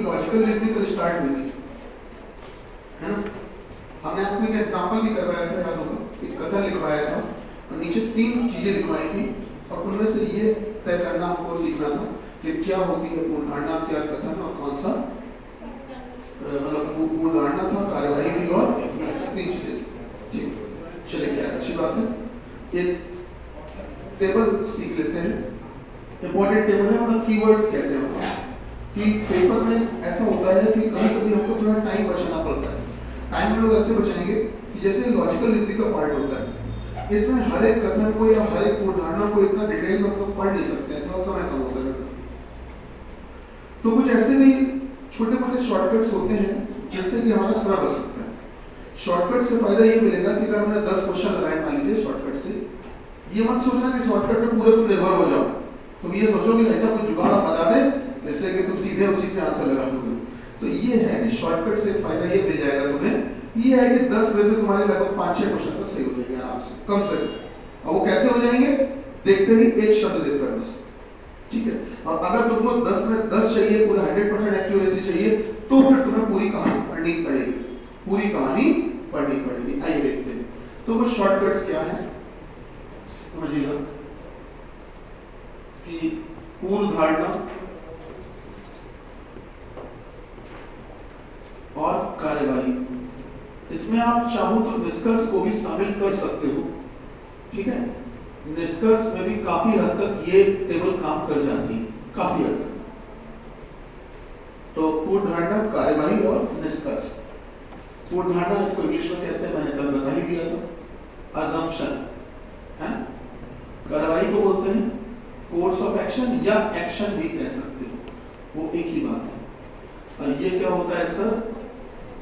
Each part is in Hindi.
लॉजिकल रीजनिंग कल स्टार्ट हुई थी, है ना। हमने आपको एक एग्जांपल भी करवाया था, याद होगा, एक कथन लिखवाया था और नीचे 3 चीजें लिखवाई थी और उनमें से ये तय करना हमको सीखना था कि क्या होती है पूर्वधारणा, क्या कथन और कौन सा मतलब पूर्वधारणा था, कार्यवाही थी और 3 चीजें थी। चलिए क्या अच्छी बात है। एक टेबल सीख लेते हैं, इंपॉर्टेंट टेबल है, मतलब कीवर्ड्स कहते हैं कि पेपर में ऐसा होता है कि कभी कभी हमको थोड़ा टाइम बचाना पड़ता है। टाइम हम लोग ऐसे बचाएंगे कि जैसे लॉजिकल रीजनिंग का पार्ट होता है, इसमें हर एक कथन को या हर एक उदाहरण को इतना डिटेल में हम लोग पढ़ नहीं सकते हैं, थोड़ा समय कम होता है। तो कुछ ऐसे भी छोटे मोटे शॉर्टकट्स होते हैं जिनसे कि हमारा समय बच सकता है। शॉर्टकट से फायदा ये मिलेगा कि अगर हमने 10 क्वेश्चन लगाए मान लीजिए शॉर्टकट से, ये मत सोचना कि शॉर्टकट में पूरे तुम निर्भर हो जाओ, तुम ये सोचो कि ऐसा कुछ जुगाड़ बता दे जिससे कि तुम सीधे उसी से आंसर लगा दोगे। तो ये है कि शॉर्टकट से फायदा ये मिल जाएगा तुम्हें, ये है कि 10 में से तुम्हारे लगभग 5-6 क्वेश्चन तक सही हो जाएंगे आराम से, कम से कम। और वो कैसे हो जाएंगे, देखते ही एक शब्द देखकर बस, ठीक है। और अगर तुमको 10 में 10 चाहिए, पूरा 100% एक्यूरेसी चाहिए, तो फिर तुम्हें पूरी कहानी पढ़नी पड़ेगी, पूरी कहानी पढ़नी पड़ेगी। आइए देखते हैं तो वो शॉर्टकट्स क्या है, समझिएगा कि पूर्व धारणा और कार्यवाही, इसमें आप चाहो तो निष्कर्ष को भी शामिल कर सकते हो, ठीक है। निष्कर्ष में भी काफी हद तक ये टेबल काम कर जाती है, काफी हद तक। तो पूर्व धारणा, कार्यवाही और निष्कर्ष। पूर्व धारणा इसको इंग्लिश में कहते हैं, मैंने कल बता ही दिया था, अजम्पशन, है। कार्यवाही को बोलते हैं कोर्स ऑफ एक्शन या एक्शन भी कह सकते हो, वो एक ही बात है। और ये क्या होता है सर,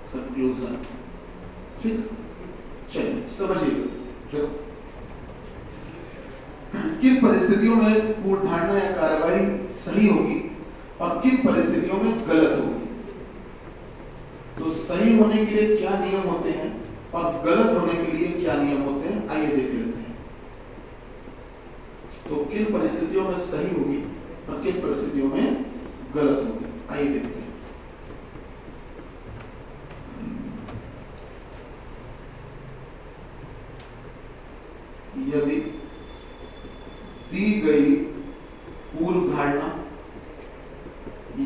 कंक्लूजन, ठीक। चलिए समझिए किन परिस्थितियों में पूर्व धारणा या कार्यवाही सही होगी और किन परिस्थितियों में गलत होगी। तो सही होने के लिए क्या नियम होते हैं और गलत होने के लिए क्या नियम होते हैं, आइए देख लेते हैं। तो किन परिस्थितियों में सही होगी और किन परिस्थितियों में गलत होगी, आइए देखते हैं। यदि दी गई पूर्व धारणा,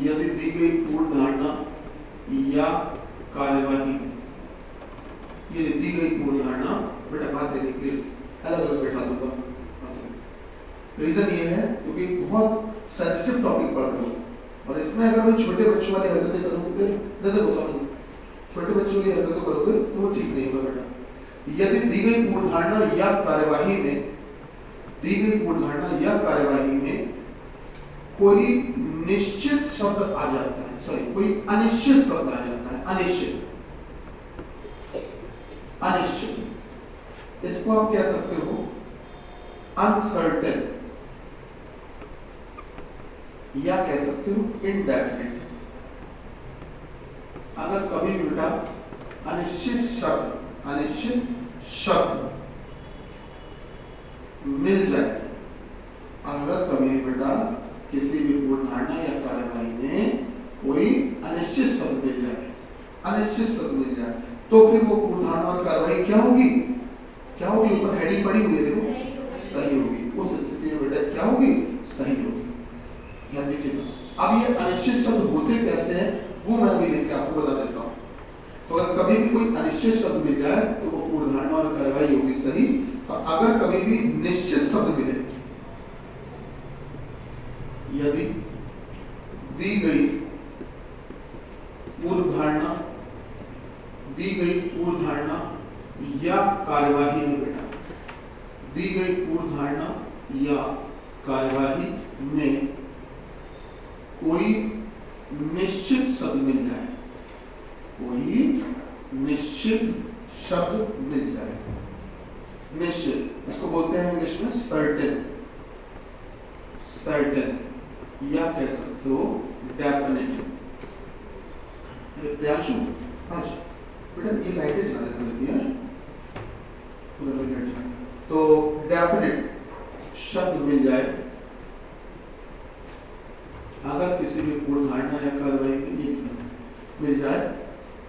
यदि दी गई पूर्व धारणा या कार्यवाही, यदि दी गई पूर्व धारणा, बेटा बात है प्लीज अलग अलग बैठा दूंगा। रीजन ये है क्योंकि बहुत सेंसिटिव टॉपिक पढ़ रहे हो और इसमें अगर मैं छोटे बच्चों वाली हरकतें करूंगे, छोटे बच्चों वाली हरकतें करोगे तो वो ठीक नहीं होगा बेटा। यदि दी गई पूर्व धारणा या कार्यवाही में, दी गई पूर्व धारणा या कार्यवाही में कोई निश्चित शब्द आ जाता है, सॉरी कोई अनिश्चित शब्द आ जाता है, अनिश्चित, अनिश्चित, इसको आप कह सकते हो अनसर्टेन या कह सकते हो इनडेफिनिट। अगर कभी भी बेटा अनिश्चित शब्द मिल जाए, अगर कभी भी बेटा किसी भी पूर्व धारणा या कार्यवाही में कोई अनिश्चित शब्द मिल जाए, अनिश्चित शब्द मिल जाए, तो फिर वो पूर्व धारणा और कार्यवाही क्या होगी, क्या होगी, ऊपर हेडिंग पड़ी हुई है देखो, सही होगी। उस स्थिति में बेटा क्या होगी, सही होगी। ध्यान दीजिएगा। अब ये अनिश्चित शब्द होते कैसे हैं वो मैं अभी लिख के आपको बता देता हूं। तो अगर कभी भी कोई अनिश्चित शब्द मिल जाए तो वो पूर्व धारणा और कार्यवाही होगी सही, और अगर कभी भी निश्चित शब्द मिले, यदि दी गई पूर्व धारणा, दी गई पूर्व धारणा या कार्यवाही में बेटा, दी गई पूर्व धारणा या कार्यवाही में कोई निश्चित शब्द मिल जाए, कोई निश्चित शब्द मिल जाए, निश्चित, इसको बोलते हैं इंग्लिश में सर्टेन, सर्टेन या कह सकते हो डेफिनेट। प्रियांशु आज बेटा ये लाइटें जला देती है, तो डेफिनेट शब्द मिल जाए अगर किसी भी पूर्ण धारणा या कार्रवाई में एक मिल जाए,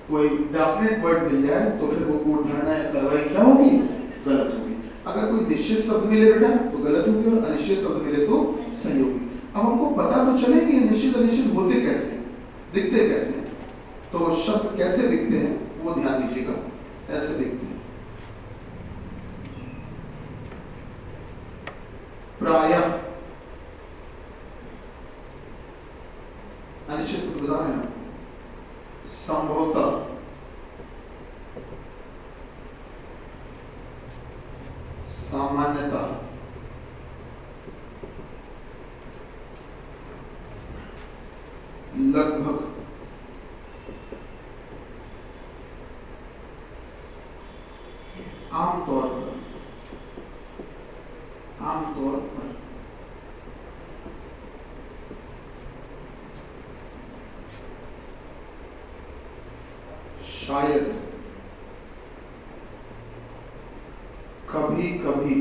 कोई डेफिनेट वर्ड मिल जाए, तो फिर वो पूर्ण धारणा या कार्रवाई क्या होगी? गलत होगी। अगर कोई निश्चित शब्द मिले बेटा तो गलत होगी, और अनिश्चित शब्द मिले तो सही होगी। अब हमको पता तो चले कि निश्चित अनिश्चित होते कैसे, दिखते कैसे हैं। तो शब्द कैसे दिखते हैं वो ध्यान दीजिएगा। ऐसे दिखते हैं, प्रायः अनिश्चित शब्द बता रहे हैं, संभवतः, सामान्यतः, लगभग, आमतौर पर, आमतौर पर, शायद, कभी कभी,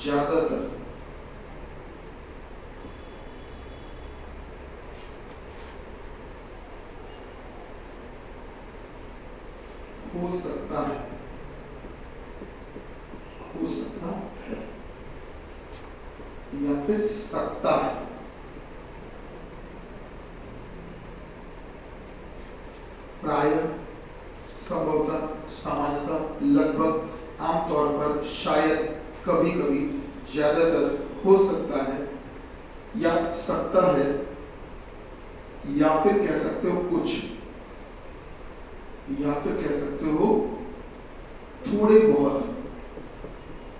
ज्यादातर, हो सकता है, हो सकता है, या फिर सकता है। प्रायः, संभवतः, सामान्यतः, लगभग, आमतौर पर, शायद, कभी कभी, ज्यादातर, हो सकता है, या सकता है, या फिर कह सकते हो कुछ, या फिर कह सकते हो थोड़े बहुत,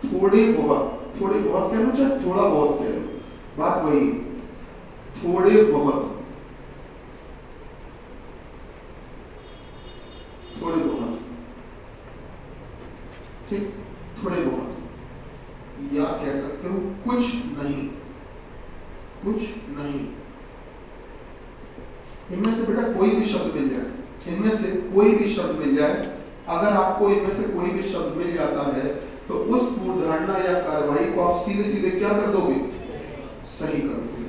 थोड़े बहुत, थोड़े बहुत कह लो चाहे थोड़ा बहुत कह लो, बात वही, थोड़े बहुत, थोड़े बहुत, ठीक, थोड़े बहुत, या कह सकते हो कुछ नहीं, कुछ नहीं। इनमें से बेटा कोई भी शब्द मिल जाए, इनमें से कोई भी शब्द मिल जाए, अगर आपको इनमें से कोई भी शब्द मिल जाता है तो उस पूर्ण धारणा या कार्रवाई को आप सीधे सीधे क्या कर दोगे? सही कर दोगे।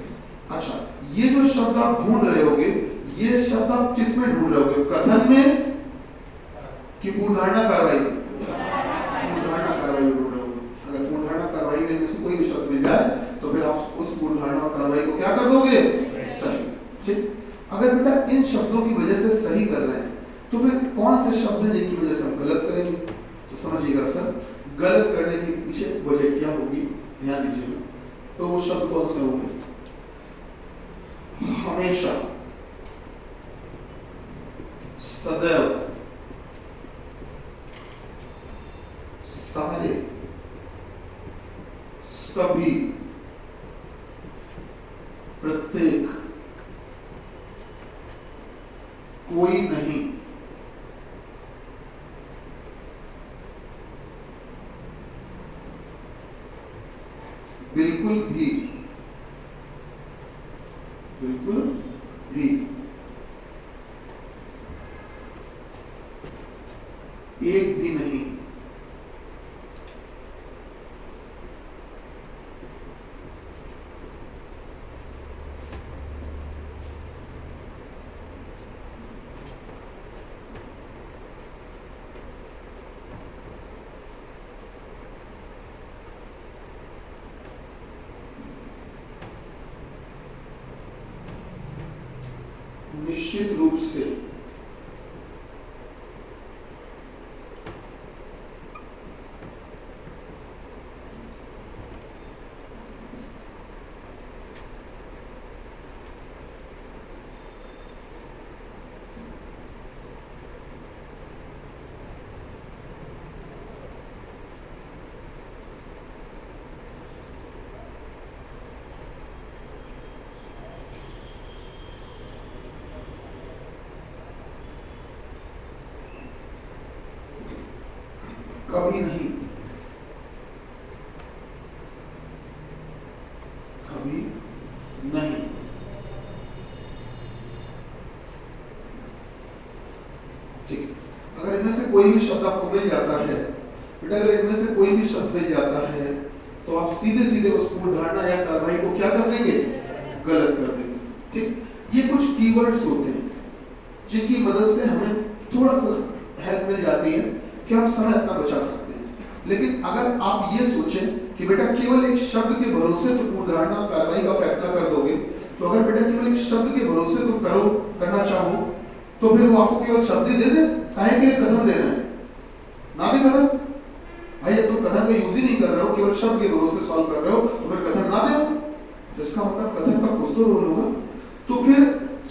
अच्छा, ये जो शब्द आप ढूंढ रहे होगे, ये शब्द आप किस में ढूंढ रहे होगे? कथन में कि पूर्ण धारणा कार्रवाई में? पूर्ण धारणा कार्रवाई में ढूंढ रहे होगे। अगर पूर्ण धारणा कार्रवाई में इनमें से कोई भी शब्द मिल जाए तो फिर आप उस पूर्ण धारणा और कार्रवाई को क्या कर दोगे? सही। ठीक, अगर बेटा इन शब्दों की वजह से सही कर रहे हैं तो फिर कौन से शब्द हैं जिनकी वजह से हम गलत करेंगे? तो समझिएगा सर, गलत करने के पीछे वजह क्या होगी, ध्यान दीजिएगा। तो वो शब्द कौन से होंगे? हमेशा, सदैव, सारे, सभी, प्रत्येक, कोई नहीं, बिल्कुल भी, बिल्कुल भी, एक भी नहीं, निश्चित रूप से, कभी नहीं, कभी नहीं, ठीक। अगर इनमें से कोई भी शब्द आपको मिल जाता है बेटा अगर इनमें से कोई भी शब्द मिल जाता है तो आप सीधे सीधे उस पूर्ण धारणा या कार्रवाई को क्या कर देंगे, गलत कर देंगे। ठीक, ये कुछ कीवर्ड्स होते हैं जिनकी मदद से हमें थोड़ा सा हेल्प मिल जाती है कि हम समय अपना बचा सकते हैं। लेकिन अगर आप ये सोचें कि बेटा केवल एक शब्द के भरोसे तो पूर्ण धारणा कार्रवाई का फैसला कर दोगे, तो अगर बेटा केवल एक शब्द के भरोसे तुम करना चाहो तो फिर वो आपको केवल शब्द ही दे दे, काहे के लिए कथन दे रहे हैं, ना दे कथन। भाई जब तुम कथन का यूज ही नहीं कर रहे हो, केवल शब्द के भरोसे सॉल्व कर रहे हो, तो फिर कथन ना दो, जिसका मतलब कथन का कुछ तो रोल होगा। तो फिर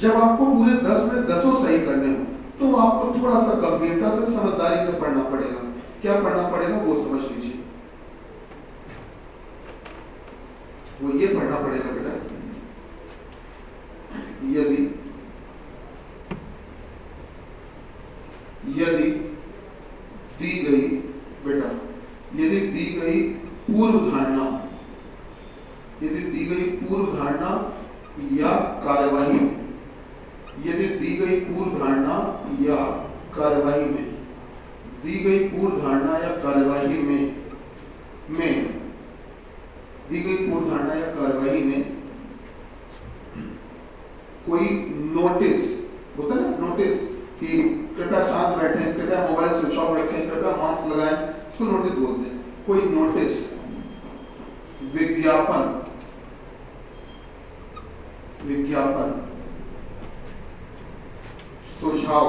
जब आपको पूरे 10 में 10 सही करने हो तो आपको थोड़ा सा गंभीरता से समझदारी से पढ़ना पड़ेगा। क्या पढ़ना पड़ेगा वो समझ लीजिए। वो ये पढ़ना पड़ेगा बेटा, यदि दी गई बेटा यदि दी गई पूर्व धारणा या कार्यवाही में, यदि दी गई पूर्व धारणा या कार्यवाही में, दी गई पूर्व धारणा या कार्यवाही में दी गई पूर्व धारणा या कार्यवाही में कोई नोटिस होता है ना, नोटिस कि कृपया शांत बैठें, कृपया मोबाइल स्विच ऑफ रखें, कृपया मास्क लगाएं, इसको नोटिस बोलते हैं। कोई नोटिस, विज्ञापन, सुझाव,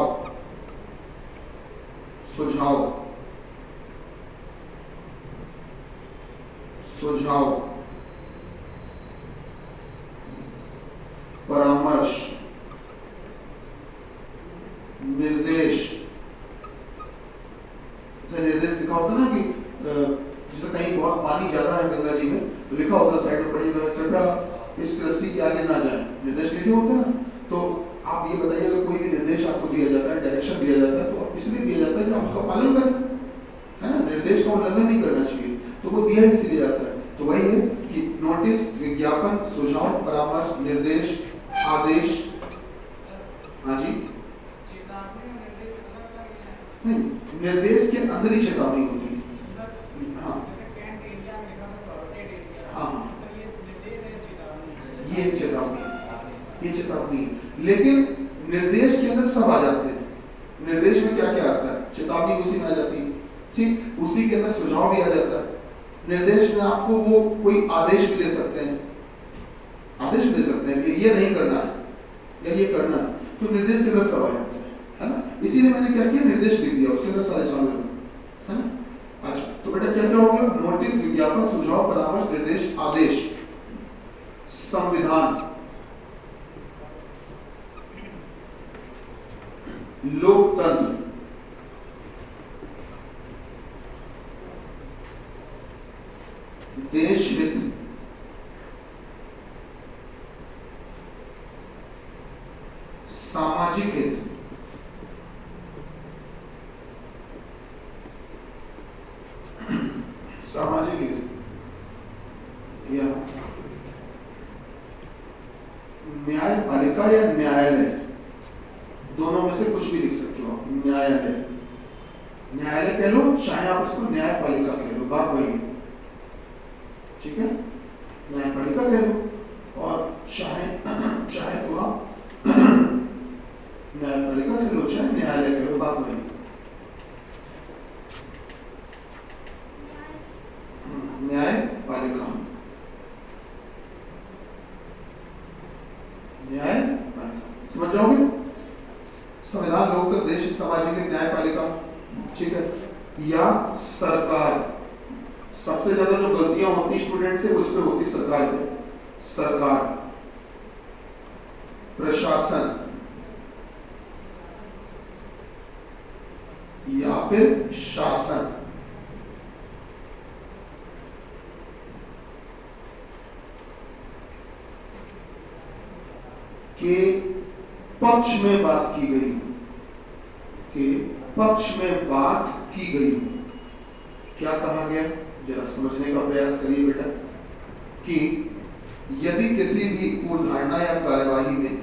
परामर्श, निर्देश। जैसे निर्देश लिखा होता ना कि जैसे कहीं बहुत पानी ज्यादा है गंगा जी में, तो लिखा होता साइड में पड़ेगा कृपया इस रस्सी के आगे ना जाए, निर्देश लिखे होते हैं ना। तो आप ये बताइए अगर कोई भी निर्देश आपको दिया जाता है, डायरेक्शन दिया जाता है, तो आप इसलिए दिया जाता है कि आप उसका पालन करें, है ना, निर्देश का उल्लंघन नहीं करना चाहिए, तो वो दिया इसलिए जाता है। तो वही है कि नोटिस, विज्ञापन, सुझाव, परामर्श, निर्देश, आदेश। हाँ जी, नहीं, निर्देश के अंदर ही चेतावनी होती है। हाँ हाँ, ये चेतावनी, लेकिन निर्देश के अंदर सब आ जाते हैं। निर्देश में क्या क्या आता है, चेतावनी उसी में आ जाती है, ठीक, उसी के अंदर सुझाव भी आ जाता है। निर्देश में आपको वो कोई आदेश भी दे सकते हैं, कि ये नहीं करना है या ये करना है, तो निर्देश के अंदर सब आ जाते हैं, है ना। इसीलिए मैंने क्या किया, निर्देश लिख दिया, उसके अंदर सारे शामिल है ना। अच्छा, तो बेटा क्या क्या हो गया, नोटिस, विज्ञापन, सुझाव, परामर्श, निर्देश, आदेश। संविधान, लोकतंत्र, देश हित, सामाजिक हित, या न्यायपालिका या न्यायालय, दोनों में से कुछ भी लिख सकते हो आप। न्यायालय कह लो, चाहे आप इसको न्यायपालिका कह लो, बात वही है, ठीक है। न्यायपालिका कह लो और चाहे तो आप न्यायपालिका कह लो, चाहे न्यायालय कह लो, बात वही। न्यायपालिका, समझ जाओगे। संविधान, लोकतंत्र, देश, सामाजिक, न्यायपालिका, ठीक है। या सरकार, सबसे ज्यादा जो गलतियां होती स्टूडेंट से उस पे होती सरकार पे। सरकार, प्रशासन या फिर शासन। के पक्ष में बात की गई, क्या कहा गया, जरा समझने का प्रयास करिए बेटा, कि यदि किसी भी पूर्व धारणा या कार्यवाही में,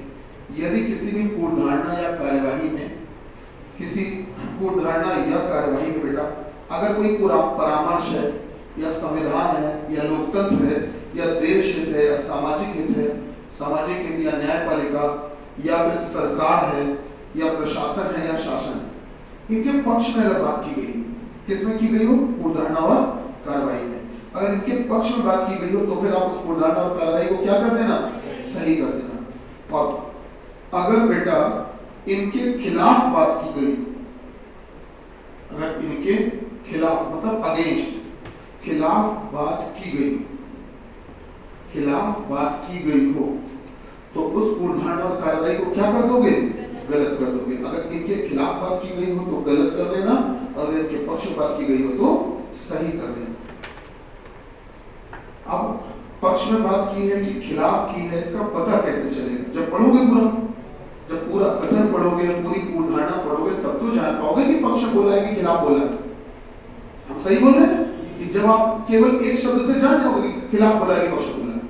किसी पूर्व धारणा या कार्यवाही में बेटा अगर कोई पूरा परामर्श है या संविधान है या लोकतंत्र है या देश हित है या सामाजिक हित है, सामाजिक हित या न्यायपालिका या फिर सरकार है या प्रशासन है या शासन है, इनके पक्ष में अगर बात की गई, किसमें की गई हो? पूर्वधारणा और कार्रवाई में। अगर इनके पक्ष में बात की गई हो तो फिर आप उस पूर्वधारणा और कार्रवाई को क्या कर देना? सही कर देना। और अगर बेटा इनके खिलाफ बात की गई, अगर इनके खिलाफ मतलब अगेंस्ट, खिलाफ बात की गई, खिलाफ बात की गई हो तो उस पूर्वधारणा और कार्रवाई को क्या कर दोगे? गलत कर दोगे। अगर इनके खिलाफ बात की गई हो तो गलत कर देना, और अगर इनके पक्ष में बात की गई हो तो सही कर देना। अब पक्ष में बात की है कि खिलाफ की है, इसका पता कैसे चलेगा? जब पढ़ोगे पूरा, जब पूरा कथन पढ़ोगे, पूरी पूर्वधारणा पढ़ोगे, तब तो जान पाओगे कि पक्ष बोला है कि खिलाफ बोला है। हम सही बोल रहे हैं कि जब आप केवल एक शब्द से जान जाओगे कि खिलाफ बोला है कि पक्ष बोला है?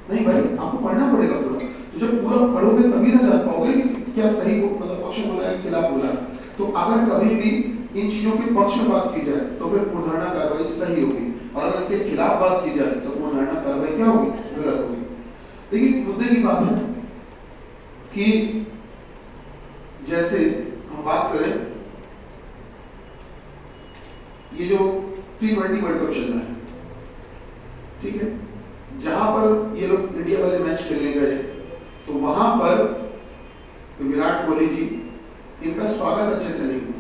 नहीं भाई, आपको पढ़ना पड़ेगा पूरा। तो जब पूरा पढ़ोगे तभी ना जान पाओगे कि क्या सही मतलब पक्ष बोला है कि खिलाफ बोला है। तो अगर कभी भी इन चीजों के पक्ष में बात की जाए तो फिर पूर्वधारणा कार्रवाई सही होगी, और अगर इनके खिलाफ बात की जाए तो पूर्वधारणा कार्रवाई क्या होगी? गलत होगी। देखिए मुद्दे की बात है कि जैसे हम बात करें, ये जो T20 वर्ल्ड कप चल रहा है, ठीक है, जहां पर ये लोग इंडिया वाले मैच खेलने गए तो वहां पर विराट कोहली जी, इनका स्वागत अच्छे से नहीं हुआ।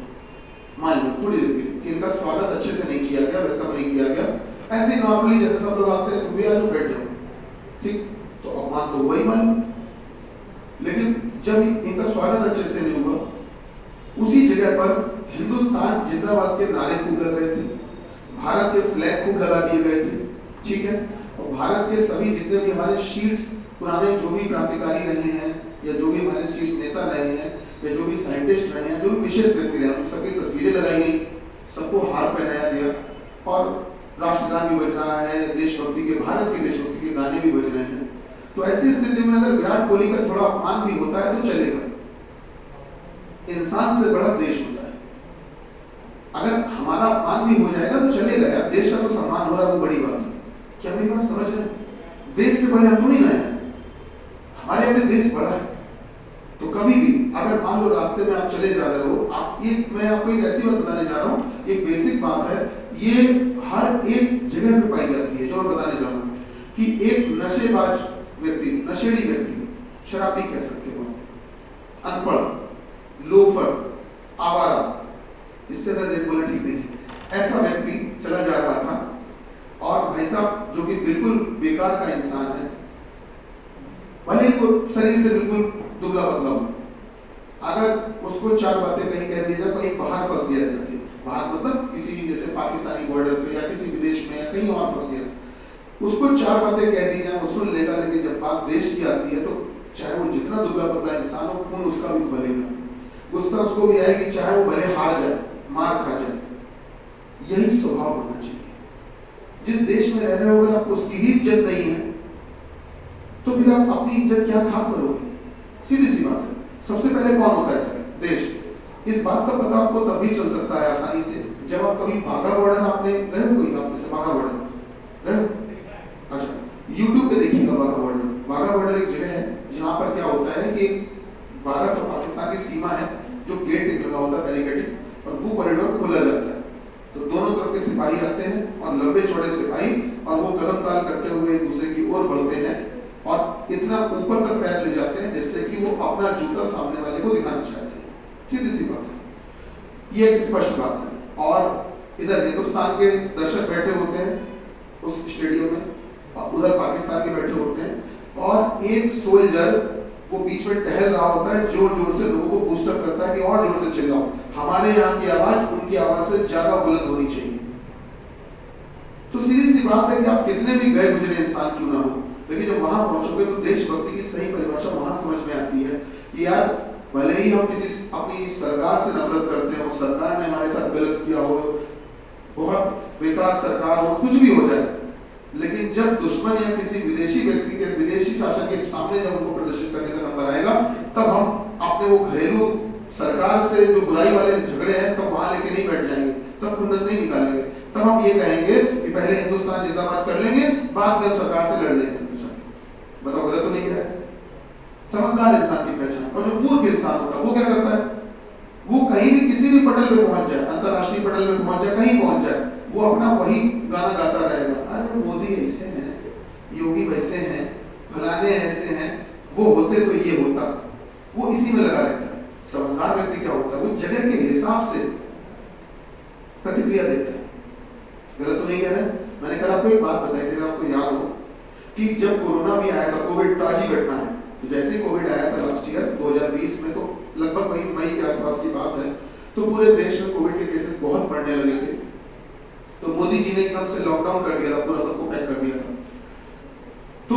मान लो थोड़ी देर कि इनका स्वागत अच्छे से नहीं किया गया, वेलकम नहीं किया गया। ऐसे ही नॉर्मली जैसे सब लोग आते हैं तो भी आ जाओ, बैठ जाओ, ठीक, तो अपमान तो वही मान लो। लेकिन जब इनका स्वागत अच्छे से नहीं हुआ, उसी जगह पर हिंदुस्तान जिंदाबाद के नारे खूब लग रहे थे, भारत के फ्लैग खूब लगा दिए गए थे, ठीक है, और भारत के सभी जितने भी हमारे शीर्ष पुराने जो भी क्रांतिकारी रहे हैं या जो भी हमारे शीर्ष नेता रहे हैं या जो भी साइंटिस्ट रहे हैं, जो भी विशेष व्यक्ति रहे हैं, उन सबकी तस्वीरें लगाई गई, सबको हार पहनाया गया, और राष्ट्रगान भी बज रहा है, देशभक्ति के, भारत के देशभक्ति के गाने भी बज रहे हैं। तो ऐसी स्थिति में अगर विराट कोहली का थोड़ा अपमान भी होता है तो चलेगा, इंसान से बड़ा देश होता है। अगर हमारा अपमान भी हो जाएगा तो चलेगा यार, देश का तो सम्मान हो रहा है, वो बड़ी बात है। क्या मेरी बात समझ रहे हैं? देश से बड़े हम तो नहीं ना है, हमारे अपने देश बड़ा है। तो कभी भी अगर मान लो रास्ते में आप चले जा रहे हो, आप ये, मैं आपको एक ऐसी बात बताने जा रहा हूँ, एक बेसिक बात है, ये हर एक जगह पे पाई जाती है, जो मैं बताने जा रहा हूँ कि एक नशेबाज व्यक्ति, नशेड़ी व्यक्ति, शराबी कह सकते हो, अनपढ़, लोफर, आवारा, इससे ज्यादा बोलना ठीक नहीं है, ऐसा व्यक्ति चला जा रहा था, और भाई साहब जो कि बिल्कुल बेकार का इंसान है, भले ही वो शरीर से बिल्कुल दुबला पतला हो, अगर उसको चार बातें कहीं कह दी जाए, कहीं बाहर फंस गया जाके, बाहर मतलब किसी जैसे पाकिस्तानी बॉर्डर पे या किसी विदेश में या कहीं और फंस गया, उसको चार बातें कह दी जाए वो सुन लेगा, लेकिन जब बात देश की आती है तो चाहे वो जितना दुबला पतला इंसान हो, खून उसका भी खोलेगा, गुस्सा उसको भी आएगी, चाहे वो भले हार जाए, मार खा जाए। यही स्वभाव होना चाहिए। जिस देश में रह रहे हो, अगर आपको उसकी ही इज्जत नहीं है तो फिर आप अपनी इज्जत क्या खा करोगे? सीधी सी बात है। सबसे पहले कौन होता है सर? देश। इस बात का पता आपको तब भी चल सकता है आसानी से जब आप कभी बाघा बॉर्डर, आपने गए हो, कोई आप जैसे बाघा बॉर्डर गए हो? अच्छा, यूट्यूब पे देखिएगा बाघा बॉर्डर। बाघा बॉर्डर एक जगह है जहाँ पर क्या होता है कि भारत और पाकिस्तान की सीमा है, जो गेट लगा होता है बैरिकेडिंग, और वो कॉरिडोर खोला जाता है, तो दोनों तरफ के सिपाही आते हैं, और लंबे चौड़े सिपाही, और वो कदम ताल करते हुए एक दूसरे की ओर बढ़ते हैं और इतना ऊपर तक पैर ले जाते हैं जिससे कि वो अपना जूता सामने वाले को दिखाना चाहते हैं। सीधी सी बात है, ये एक स्पष्ट बात है। और इधर हिंदुस्तान के दर्शक बैठे होते हैं उस स्टेडियम में, और उधर पाकिस्तान के बैठे होते हैं, और एक सोल्जर वो बीच में टहल रहा होता है, जोर जोर से लोगों को बूस्टअप करता है कि और जोर से चिल्लाओ, हमारे यहाँ की आवाज उनकी आवाज से ज्यादा बुलंद होनी चाहिए। तो सीधी सी बात है कि आप कितने भी गए गुजरे इंसान क्यों ना हो, लेकिन जब वहां पहुंचोगे तो देशभक्ति की सही परिभाषा वहां समझ में आती है कि यार भले ही हम किसी अपनी सरकार से नफरत करते हो, सरकार ने हमारे साथ गलत किया हो, बहुत बेकार सरकार हो, कुछ भी हो जाए, लेकिन जब दुश्मन या किसी विदेशी व्यक्ति के, विदेशी शासन के सामने जब उनको प्रदर्शित करने का नंबर आएगा, तब हम अपने वो घरेलू सरकार से जो बुराई वाले झगड़े हैं तब वहां लेके नहीं बैठ जाएंगे, तब खुन्नस नहीं निकालेंगे। तब हम ये कहेंगे कि पहले हिंदुस्तान जिंदाबाद कर लेंगे, बाद में हम सरकार से लड़ लेंगे। बताओ गलत तो नहीं कह रहे? समझदार इंसान की पहचान। और जो मूर्ख इंसान होता है वो क्या करता है? वो कहीं भी किसी भी पटल पे पहुंच जाए, अंतरराष्ट्रीय पटल पे पहुंच जाए, कहीं पहुंच जाए, वो अपना वही गाना गाता रहेगा, अरे मोदी ऐसे हैं, योगी वैसे हैं, फलाने ऐसे हैं, वो होते तो ये होता। वो इसी में लगा रहता है। समझदार व्यक्ति क्या होता है? वो जगह के हिसाब से प्रतिक्रिया देता है। गलत तो नहीं कह रहे? मैंने कल आपको एक बात बताई थी, आपको याद हो कि जब कोरोना भी आया था, कोविड ताजी घटना है, तो जैसे कोविड आया था लास्ट ईयर 2020 में, तो लगभग वही मई के आसपास की बात है, तो पूरे देश में कोविड के केसेस बहुत बढ़ने लगे थे। तो मोदी जी ने एकदम से लॉकडाउन कर दिया था, पूरा सबको पैक कर दिया था। तो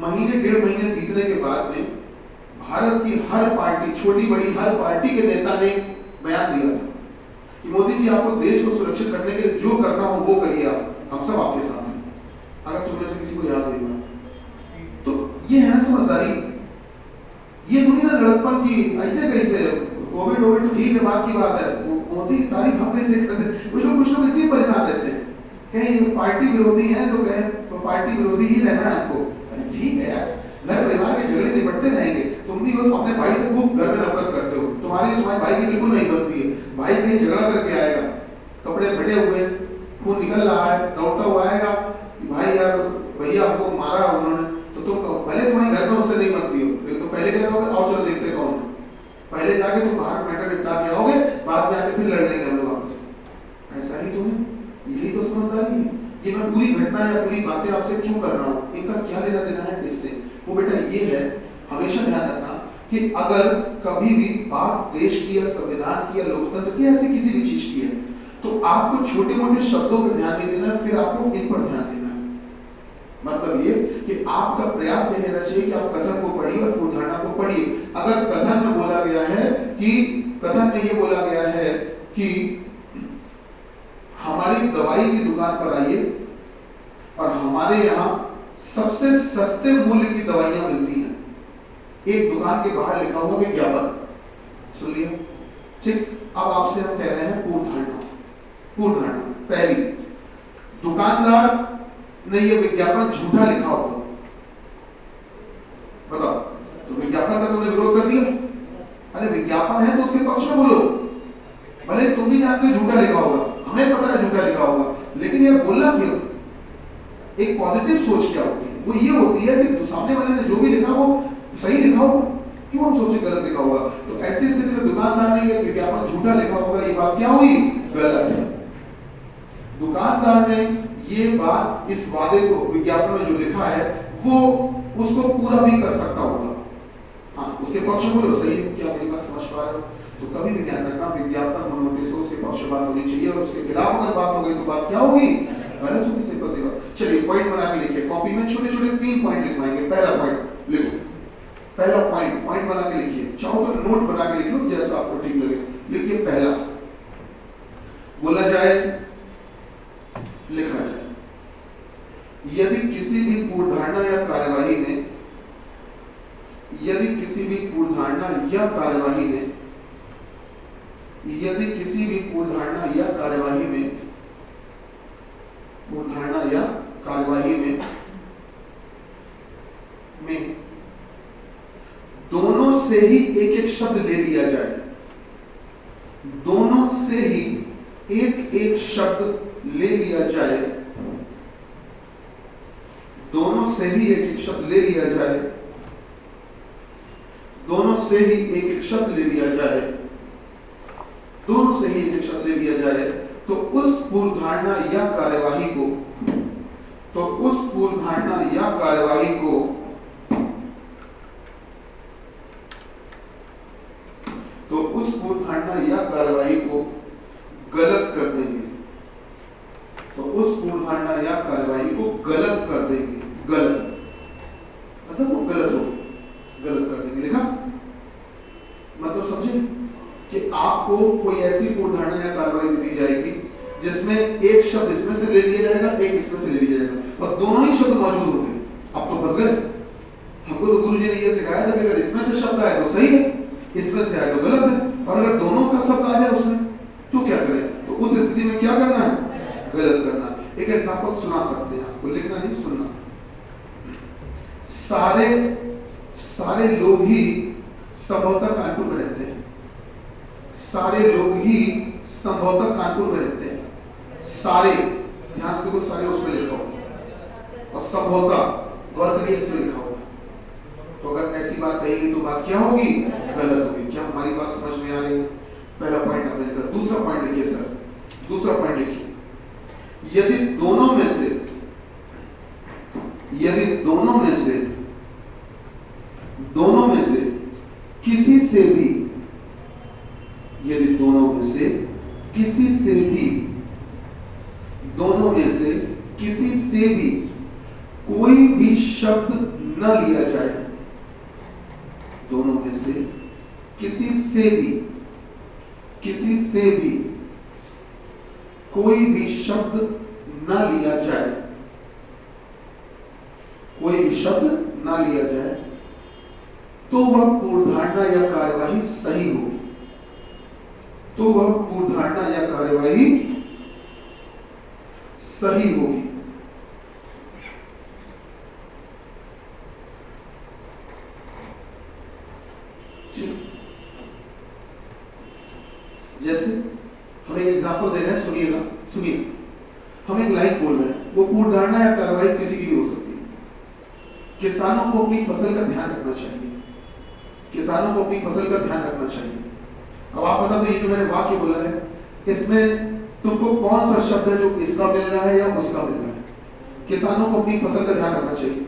महीने डेढ़ महीने बीतने के बाद में भारत की हर पार्टी, छोटी बड़ी हर पार्टी के नेता ने बयान दिया था कि मोदी जी आपको देश को सुरक्षित करने के लिए जो करना हो वो करिए, हम सब आपके साथ हैं। अगर तुम में से किसी को याद नहीं हुआ तो ये है ना समझदारी। ये थोड़ी ना लड़कपन की ऐसे कैसे कोविड तो ठीक है, बात की बात है, वो मोदी की तारीफ हम कैसे करते? कुछ लोग इसी परेशान रहते हैं, कहीं पार्टी विरोधी हैं तो कहें तो पार्टी विरोधी ही रहना है आपको। अरे ठीक है यार, घर परिवार के झगड़े निपटते रहेंगे। तुम भी अपने भाई से खूब घर में नफरत करते हो, तुम्हारे भाई की बिल्कुल नहीं बनती है। भाई कहीं झगड़ा करके आएगा, कपड़े फटे हुए, खून निकल रहा है, दौड़ता हुआ आएगा, भाई यार भैया हमको मारा उन्होंने, तो तुम भले तुम्हारे घर में उससे नहीं बनती हो, लेकिन तो पहले क्या कहोगे? आओ चलो देखते कौन है। पहले जाके तुम बाहर मैटर निपटा के आओगे, बाद में आके फिर लड़ लेंगे हम लोग वापस। ऐसा ही तो है, यही तो समझदारी है। ये मैं पूरी घटना या पूरी बातें आपसे क्यों कर रहा हूँ, इनका क्या लेना देना है इससे? वो बेटा ये है, हमेशा ध्यान रखना कि अगर कभी भी बात देश की या संविधान की या लोकतंत्र की ऐसी किसी भी चीज की है, तो आपको छोटे मोटे शब्दों पर ध्यान नहीं देना, फिर आपको इन पर ध्यान देना है। मतलब ये कि आपका प्रयास यह रहना चाहिए कि आप कथन को पढ़िए और पूर्वधारणा को पढ़िए। अगर कथन में बोला गया है कि कथन में ये बोला गया है कि हमारी दवाई की दुकान पर आइए और हमारे यहाँ सबसे सस्ते मूल्य की दवाइयां मिलती हैं, एक दुकान के बाहर लिखा हुआ विज्ञापन, सुन लिया ठीक। अब आपसे हम कह रहे हैं पूर्वधारणा। पूर्वधारणा पहली, दुकानदार ने ये विज्ञापन झूठा लिखा होगा, बताओ, तो विज्ञापन का तुमने विरोध कर दिया। अरे विज्ञापन है तो उसके पक्ष में बोलो, भले तुम भी जानते हो झूठा लिखा होगा, हमें पता है झूठा लिखा होगा, लेकिन ये बोलना क्यों? एक पॉजिटिव सोच क्या होती है? वो ये होती है कि सामने वाले ने जो भी लिखा वो सही लिखा होगा, क्यों हम सोचे गलत लिखा होगा? तो ऐसी स्थिति में दुकानदार ने ये विज्ञापन झूठा लिखा होगा, ये बात क्या हुई? गलत है। दुकानदार ने ये बात, इस वादे को विज्ञापन में जो लिखा है वो उसको पूरा भी कर सकता होगा। हाँ, उसके पक्ष में बोलो, सही है, क्या मेरी बात समझ पा रहे हो? तो कभी भी ध्यान रखना, विज्ञापन नोटिस हो, उसके पक्ष बात होनी चाहिए, और उसके खिलाफ अगर बात हो गई तो बात क्या होगी? गलत होगी, सिंपल सी बात। चलिए पॉइंट बना के लिखिए, कॉपी में छोटे छोटे 3 पॉइंट लिखवाएंगे। पहला पॉइंट लिखो, पहला पॉइंट बना के लिखिए, चाहो तो नोट बना के लिख लो, जैसा आपको ठीक लगे। लिखिए, पहला बोला जाए, लिखा जाए, यदि किसी भी पूर्वधारणा या कार्यवाही में, यदि किसी भी पूर्वधारणा या कार्यवाही में, यदि किसी भी पूर्वधारणा या कार्यवाही में, पूर्वधारणा या कार्यवाही में दोनों से ही एक एक शब्द ले लिया जाए, दोनों से ही एक एक शब्द ले लिया जाए, दोनों से ही एक एक शब्द ले लिया जाए, दोनों से ही एक एक शब्द ले लिया जाए, दोनों से ही एक एक शब्द ले लिया जाए, तो उस पूर्वधारणा या कार्यवाही को, तो उस पूर्वधारणा या कार्यवाही को तो उस पूर्वधारणा या कार्यवाही को गलत कर देंगे, तो उस पूर्वधारणा या कार्यवाही को गलत कर देंगे। गलत मतलब वो गलत हो, गलत कर देंगे। लिखा मतलब समझे कि आपको कोई ऐसी पूर्वधारणा या कार्यवाही दी जाएगी जिसमें एक शब्द इसमें से ले लिया जाएगा, एक इसमें से ले लिया जाएगा, और दोनों ही शब्द मौजूद होंगे। अब तो फंस गए। हमको तो गुरुजी ने यह सिखाया था कि अगर इसमें से शब्द आए तो सही है, इसमें से आए तो गलत है, और अगर दोनों का शब्द आ जाए उसमें तो क्या करें? तो उस एग्जाम्पल सुना सकते हैं, आपको लिखना नहीं, सुनना। सारे सारे लोग ही संभवतः कानपुर में रहते हैं। सारे लोग ही संभवतः कानपुर में रहते हैं। सारे, ध्यान से देखो, सारे उसमें लिखा होगा और संभवतः गौर करिए इसमें लिखा होगा। तो अगर ऐसी बात कहेगी तो बात क्या होगी? गलत होगी। क्या हमारी बात समझ में आ रही है? पहला पॉइंट आपने लिखा। दूसरा पॉइंट लिखिए सर, दूसरा पॉइंट लिखिए, यदि दोनों में से किसी से भी, यदि दोनों में से किसी से भी कोई भी शब्द न लिया जाए, दोनों में से किसी से भी कोई भी शब्द न लिया जाए, कोई भी शब्द न लिया जाए, तो वह पूर्वधारणा या कार्यवाही सही होगी। तो वह पूर्वधारणा या कार्यवाही सही होगी। जैसे हम एक एग्जांपल दे रहे हैं, सुनिएगा, सुनिए। हम एक लाइन बोल रहे हैं, वो पूर्वधारणा या कार्रवाई किसी की भी हो सकती है। किसानों को अपनी फसल का ध्यान रखना चाहिए। किसानों को अपनी फसल का ध्यान रखना चाहिए। अब आप बता दो, ये जो मैंने वाक्य बोला है, इसमें तुमको कौन सा शब्द है जो इसका मिल रहा है या उसका मिल रहा है? किसानों को अपनी फसल का ध्यान रखना चाहिए।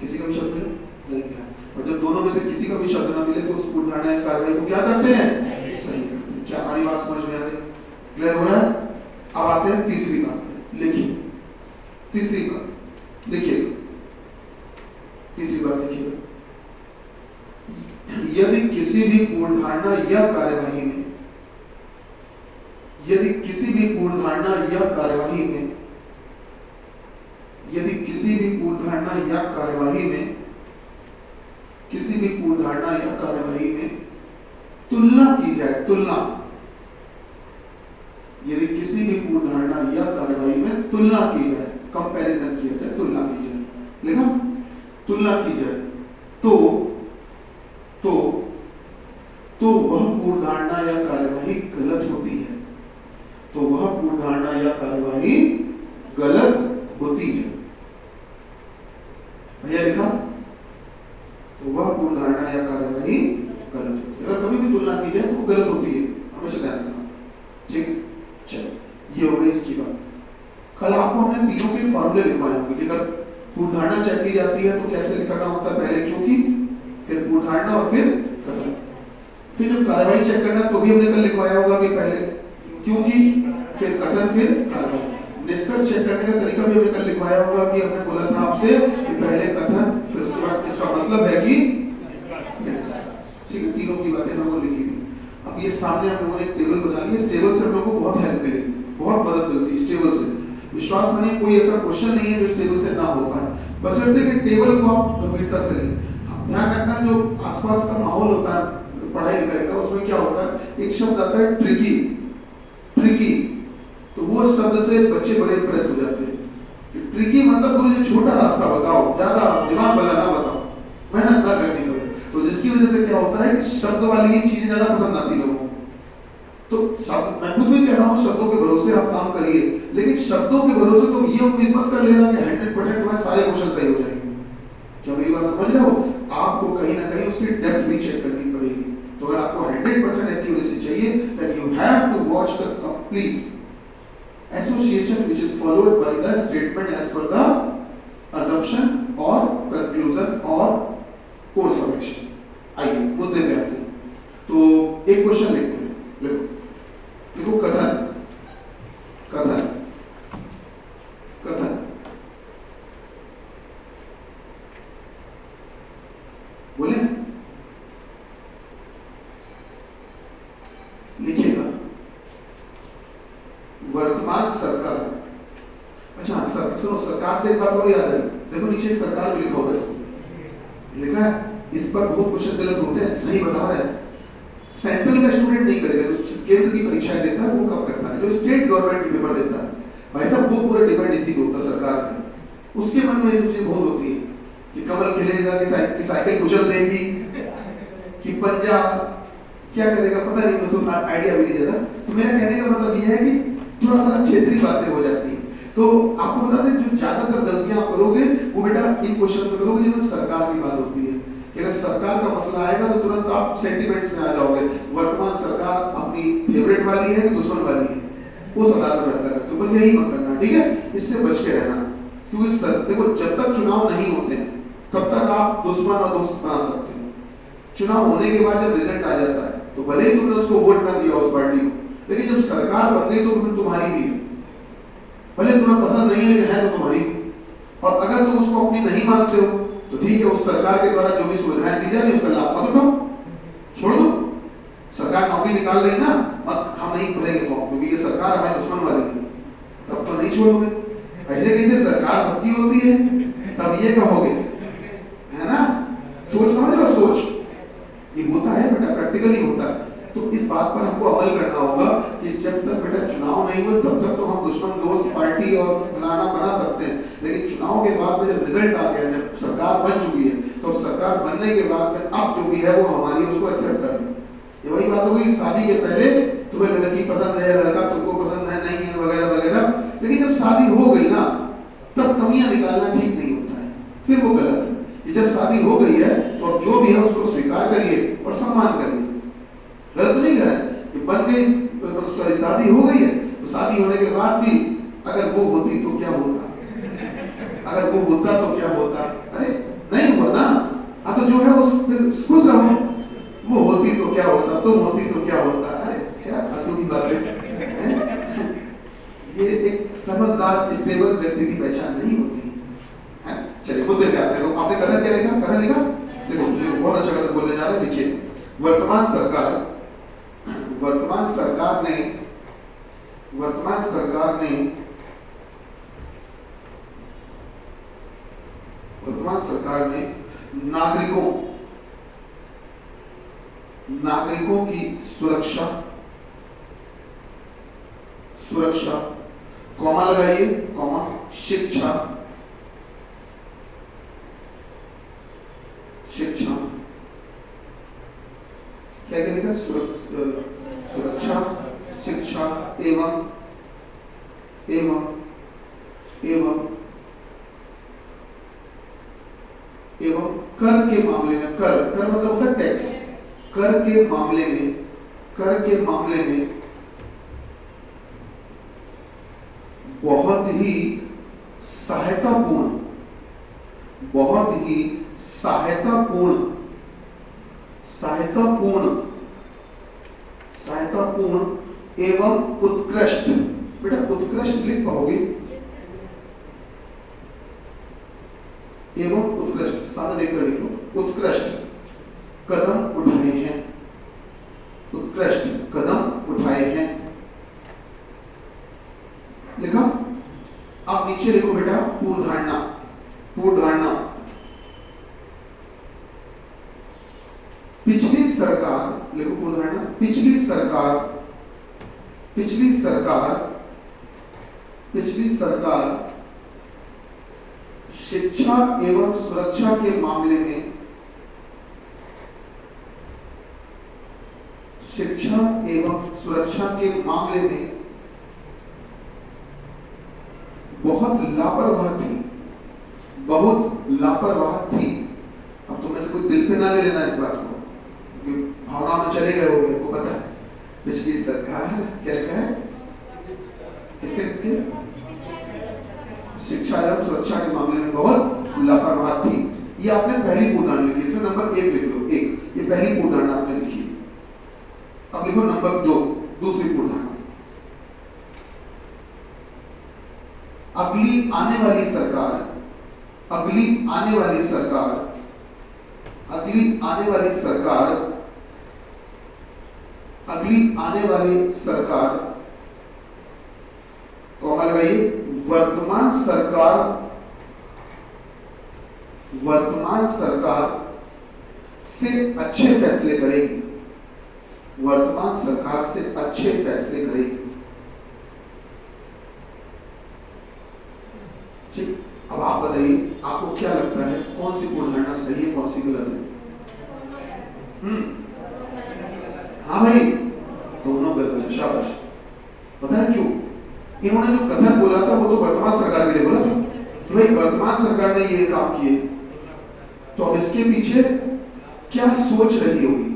किसी का भी शब्द मिले नहीं मिला, और जब दोनों में से किसी का भी शब्द ना मिले तो उस पूर्वधारणा या कार्रवाई को क्या करते हैं? सही करते हैं। क्या हमारी बात समझ में आ रही? क्लियर हो रहा है? अब आते हैं तीसरी बात में। लिखिए तीसरी बात, लिखिएगा तीसरी बात, लिखिएगा। यदि किसी भी पूर्वधारणा या कार्यवाही में, यदि किसी भी पूर्वधारणा या कार्यवाही में, यदि किसी भी पूर्वधारणा या कार्यवाही में, किसी भी पूर्वधारणा या कार्यवाही में तुलना की जाए, तुलना, यदि किसी भी पूर्वधारणा या कार्यवाही में तुलना की जाए, कंपैरिजन किया जाए, तुलना की जाए, लिखा, तुलना की जाए, तो वह पूर्वधारणा या कार्यवाही गलत होती है। तो वह पूर्वधारणा या कार्यवाही गलत होती है। भैया लिखा, तो वह पूर्वधारणा या कार्यवाही गलत होती है। अगर कभी भी तुलना की जाए तो वो गलत होती है, हमेशा ध्यान रखना। ठीक, चलो ये हो गई इसकी बात। कल आपको हमने तीनों के फॉर्मूले लिखवाए होंगे कि अगर पूर्वधारणा चेक की जाती है तो कैसे करना होता है, पहले क्योंकि, फिर पूर्वधारणा और फिर कथन। फिर जब कार्रवाई चेक करना तो भी हमने कल लिखवाया होगा कि पहले क्योंकि, फिर कथन, फिर कार्रवाई। निष्कर्ष चेक करने का तरीका भी हमने कल लिखवाया होगा कि हमने बोला था आपसे कि पहले कथन, फिर उसके बाद इसका मतलब है कि, ठीक है, तीनों की बातें हम लोगों ने लिखी थी। अब ये सामने हम लोगों ने एक टेबल बना ली। इस टेबल से हम लोगों को बहुत हेल्प मिलेगी, बहुत मदद मिलती है इस टेबल से। विश्वास मानिए कोई ऐसा क्वेश्चन नहीं है जो इस टेबल से ना हो पाए, बशर्ते कि टेबल को आप गंभीरता से लें। ध्यान रखना, जो आसपास का माहौल होता है पढ़ाई लिखाई का, उसमें क्या होता है, एक शब्द आता है ट्रिकी, ट्रिकी, तो वो शब्द से बच्चे बड़े इंप्रेस हो जाते हैं। ट्रिकी मतलब मुझे छोटा रास्ता बताओ, ज्यादा दिमाग वाला ना बताओ, मेहनत ना करनी पड़े। तो जिसकी वजह से क्या होता है कि शब्द वाली चीजें ज्यादा पसंद आती लोगों को। तो शब्द, मैं खुद भी कह रहा हूँ, शब्दों के भरोसे आप काम करिए, लेकिन शब्दों के भरोसे तुम ये उम्मीद मत कर लेना कि 100% तुम्हारे सारे क्वेश्चन सही हो जाएंगे। क्या मेरी बात समझ रहे हो? आपको कहीं ना कहीं उसकी डेप्थ भी चेक करनी पड़ेगी। तो अगर आपको 100% एक्यूरेसी चाहिए, then you have to watch the complete association which is followed by the statement as per the assumption or conclusion or course of action। आइए मुद्दे पे आते हैं। तो एक क्वेश्चन लिखते हैं, लिखो, लिखो कथन, कथन, कथन, बोले, लिखिएगा, वर्तमान सरकार, अच्छा सर सुनो, सरकार से एक बात और याद है, देखो नीचे सरकार भी लिखा होगा, इसको लिखा है। इस पर बहुत क्वेश्चन गलत होते हैं, सही बता रहे हैं। सेंट्रल का स्टूडेंट नहीं करेगा, जो केंद्र की परीक्षाएं देता है वो कब करता है, जो स्टेट गवर्नमेंट की पेपर देता है। भाई साहब वो पूरा डिपेंड इसी पे होता है सरकार पे। उसके मन में ये सब चीजें बहुत होती है कि कमल खिलेगा कि साइकिल कुचल देगी कि पंजा क्या करेगा पता नहीं, मुझे आइडिया भी नहीं देता। तो मेरा कहने का मतलब ये है कि थोड़ा सा क्षेत्रीय बातें हो जाती है। तो आपको बता दें जो ज्यादातर गलतियां आप करोगे वो बेटा इन क्वेश्चंस में करोगे जिनमें सरकार की बात होती है कि अगर सरकार का मसला आएगा तो तुरंत आप सेंटिमेंट्स में आ जाओगे, वर्तमान सरकार अपनी फेवरेट वाली है कि दुश्मन वाली है, वो सरकार का फैसला करते हो। बस यही मत करना, ठीक है, इससे बच के रहना। क्योंकि देखो जब तक चुनाव नहीं होते हैं तब तक आप दुश्मन और दोस्त बना सकते हो। चुनाव होने के बाद जब रिजल्ट आ जाता है तो भले ही तुमने उसको वोट ना दिया उस पार्टी को, लेकिन जब सरकार बन गई तो फिर तुम्हारी भी है, भले तुम्हें पसंद नहीं है, है तो तुम्हारी। और अगर तुम उसको अपनी नहीं मानते हो तो ठीक है, उस सरकार के द्वारा जो भी सुविधाएं दी जा रही है उसका लाभ मत उठाओ, छोड़ दो। सरकार नौकरी निकाल रही ना, मत हम नहीं भरेंगे फॉर्म क्योंकि ये सरकार हमारे दुश्मन वाली है, तब तो नहीं छोड़ोगे। ऐसे कैसे सरकार सबकी होती है, तब ये कहोगे, है ना। सोच समझ लो, सोच ये होता है बेटा, प्रैक्टिकली होता है। तो इस बात पर हमको अमल करना होगा कि जब तक बेटा चुनाव नहीं हुए तब तक तो हम दुश्मन दोस्त पार्टी और फलाना बना सकते हैं, लेकिन चुनाव के बाद में जब रिजल्ट आ गया, जब सरकार बन चुकी है, तो सरकार बनने के बाद में अब जो भी है वो हमारी, उसको एक्सेप्ट करना। ये वही बात होगी, शादी के पहले तुम्हें लड़की पसंद है, लड़का तुमको पसंद है नहीं है वगैरह वगैरह, लेकिन जब शादी हो गई ना तब कमियां निकालना ठीक नहीं होता है, फिर वो गलत है। कि जब शादी हो गई है तो अब जो भी है उसको स्वीकार करिए और सम्मान करिए। गलत तो नहीं कर रहे कि बन गई, शादी हो गई है तो शादी होने के बाद भी अगर वो होती तो क्या होता, अगर वो होता तो क्या होता, अरे नहीं हुआ ना, हाँ तो जो है उस खुश रहो, वो होती तो क्या होता, तुम होती तो क्या होता। अरे क्या फालतू की बात है, ये एक समझदार स्टेबल व्यक्ति की पहचान नहीं होती है। चलिए मुद्दे पे आते हैं। तो आपने कथन क्या लिखा, कथन लिखा, देखो बहुत अच्छा कथन बोलने जा रहे हैं। नीचे वर्तमान सरकार ने नागरिकों की सुरक्षा कॉमा लगाइए, कॉमा शिक्षा क्या लिखा, सुरक्षा शिक्षा एवं कर के मामले में, कर मतलब होता है टैक्स, कर के मामले में बहुत ही सहायतापूर्ण एवं उत्कृष्ट, बेटा उत्कृष्ट लिख पाओगे, एवं उत्कृष्ट सामने देखकर लिखो, उत्कृष्ट कदम उठाए हैं, लिखा। अब नीचे लिखो बेटा पूर्व धारणा, पिछली सरकार, लिखो पूर्व धारणा, पिछली सरकार शिक्षा एवं सुरक्षा के मामले में बहुत लापरवाह थी। अब तुम ऐसे कोई दिल पे ना ले लेना इस बात को, भावना में चले गए होगे, को पता है। पिछली सरकार क्या लिखा है, किसके शिक्षा एवं सुरक्षा के मामले में बहुत लापरवाह थी। ये आपने पहली पूर्णांक लिखी, इसमें नंबर 1 लिख लो, 1, ये पहली पूर्णांक आपने लिखी। अब लिखो नंबर 2, दूसरी पूर्णांक, अगली आने वाली सरकार कॉमा लगाइए, वर्तमान सरकार से अच्छे फैसले करेगी, सी गलत है? हाँ भाई, दोनों गलत है। शाबाश। पता है क्यों? इन्होंने जो कथन बोला था वो तो वर्तमान सरकार के लिए बोला था कि भाई वर्तमान सरकार ने ये काम किए, तो अब इसके पीछे क्या सोच रही होगी,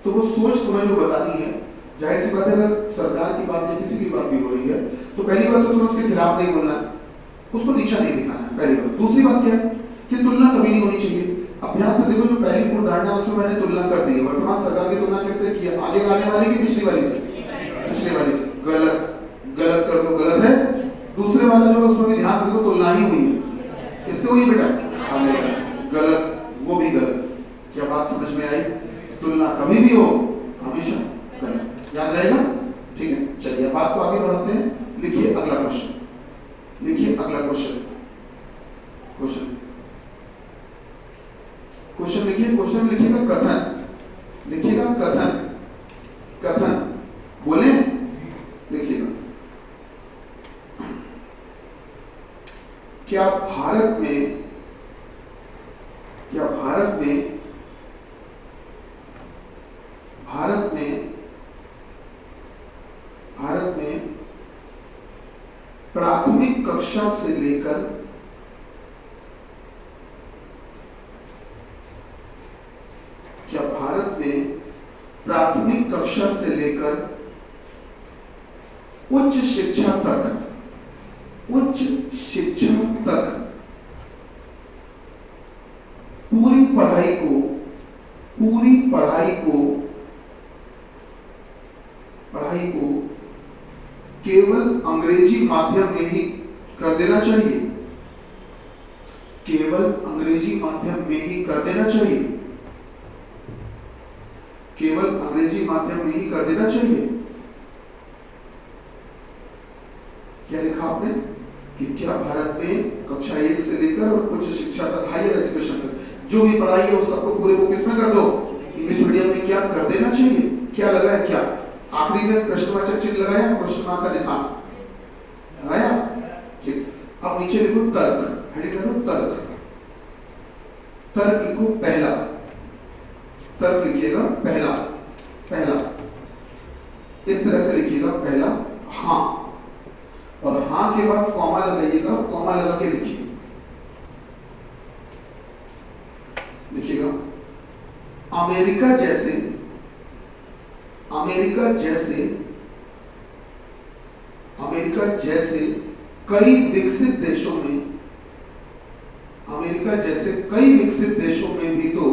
तो वो सोच तुम्हें जो बतानी है, जाहिर सी बात है अगर सरकार की बात या किसी की बात भी हो रही है तो पहली बात तो तुम्हें उसके खिलाफ नहीं बोलना है, उसको नीचा नहीं दिखाना है, पहली बात। दूसरी बात क्या है कि तुलना कभी नहीं होनी चाहिए। अब ध्यान से देखो, जो पहली पूर्ण धारणा उसमें मैंने तुलना कर दी है, वर्तमान सरकार की तुलना किससे की है? आगे आने वाली की पिछली वाली से? पिछली वाली से। गलत, गलत कर दो, गलत है। दूसरे वाला जो है उसमें भी ध्यान से देखो, तुलना ही हुई है। किससे हुई बेटा? आगे वाले से। गलत, वो भी गलत। क्या बात समझ में आई? तुलना कभी भी हो हमेशा गलत, याद रहेगा? ठीक है, चलिए बात को आगे बढ़ाते हैं। लिखिए अगला क्वेश्चन, लिखिए अगला क्वेश्चन। क्वेश्चन लिखिए, क्वेश्चन में लिखिएगा कथन, लिखिएगा कथन, कथन बोले लिखिएगा। क्या भारत में प्राथमिक कक्षा से लेकर प्राथमिक कक्षा से लेकर उच्च शिक्षा तक पूरी पढ़ाई को केवल अंग्रेजी माध्यम में ही कर देना चाहिए, केवल अंग्रेजी माध्यम में ही कर देना चाहिए, केवल अंग्रेजी माध्यम में ही कर देना चाहिए। क्या लिखा आपने कि क्या भारत में कक्षा 1 से लेकर और उच्च शिक्षा तक, हायर एजुकेशन तक जो भी पढ़ाई है उस सबको पूरे को किसमें कर दो? इंग्लिश मीडियम में क्या कर देना चाहिए? क्या लगा है? क्या आखिरी में प्रश्नवाचक चिन्ह लगाया, क्वेश्चन मार्क का निशान लगाया? ठीक। अब नीचे लिखो तर्क, हेडिंग लिखो तर्क, तर्क लिखो पहला, तर्क लिखिएगा पहला, पहला इस तरह से लिखिएगा पहला हाँ, और हाँ के बाद कॉमा लगाइएगा, कॉमा लगा के लिखिए, लिखिएगा अमेरिका जैसे कई विकसित देशों में, अमेरिका जैसे कई विकसित देशों में भी तो,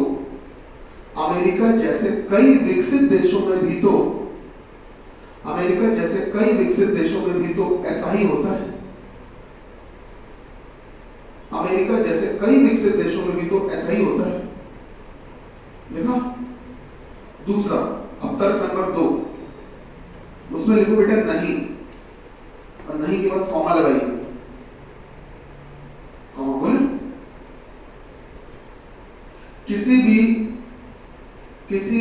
अमेरिका जैसे कई विकसित देशों में भी तो, अमेरिका जैसे कई विकसित देशों में भी तो ऐसा ही होता है, अमेरिका जैसे कई विकसित देशों में भी तो ऐसा ही होता है। देखा? दूसरा, अब तर्क नंबर 2, उसमें लिखो बेटा नहीं, और नहीं के बाद कॉमा लगाइए, कॉमा बोले किसी